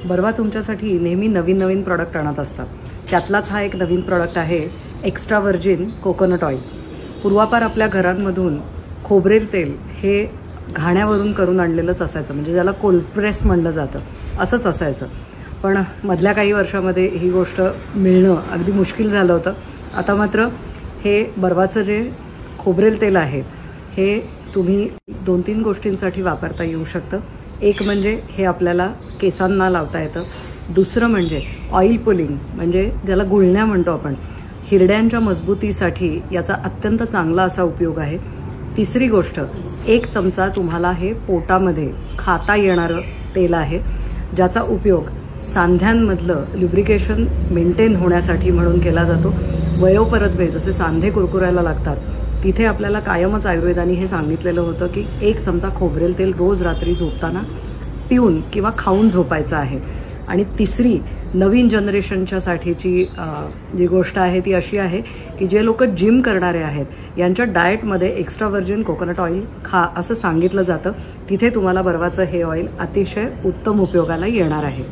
बर्वा तुमच्यासाठी नेहमी नवीन नवीन प्रॉडक्ट आणत असतात. त्यातलाच हा एक नवीन प्रॉडक्ट आहे एक्स्ट्रा व्हर्जिन कोकोनट ऑइल. पूर्वापार आपल्या घरांमधून खोबरेल तेल हे घाण्यावरून करून आणलेलंच असायचं, म्हणजे ज्याला कोल्ड प्रेस म्हणलं जातं असंच असायचं. पण मधल्या काही वर्षामध्ये ही गोष्ट मिळणं अगदी मुश्किल झालं होतं. आता मात्र हे बर्वाचं जे खोबरेल तेल आहे हे तुम्ही 2-3 गोष्टींसाठी वापरता येऊ शकतं. एक म्हणजे हे आपल्याला केसांना लावता येतं. दुसरं म्हणजे ऑइल पुलिंग, म्हणजे ज्याला गुळण्या म्हणतो आपण, हिरड्यांच्या मजबूतीसाठी याचा अत्यंत चांगला असा उपयोग आहे. तिसरी गोष्ट, 1 चमचा तुम्हाला हे पोटामध्ये खाता येणारं तेल आहे, ज्याचा उपयोग सांध्यांमधलं ल्युब्रिकेशन मेंटेन होण्यासाठी म्हणून केला जातो. वयोपरत्वे जसे सांधे कुरकुरायला लागतात तिथे आपल्याला कायमच आयुर्वेदाने हे सांगितलेलं होतं की 1 चमचा खोबरेल तेल रोज रात्री झोपताना पिऊन किंवा खाऊन झोपायचं आहे. आणि तिसरी नवीन जनरेशनच्या साठीची जी गोष्ट आहे ती अशी आहे की जे लोक जिम करणारे आहेत यांच्या डाएटमध्ये एक्स्ट्रा व्हर्जिन कोकोनट ऑइल खा असं सांगितलं जातं. तिथे तुम्हाला बर्वाचं हे ऑइल अतिशय उत्तम उपयोगाला येणार आहे.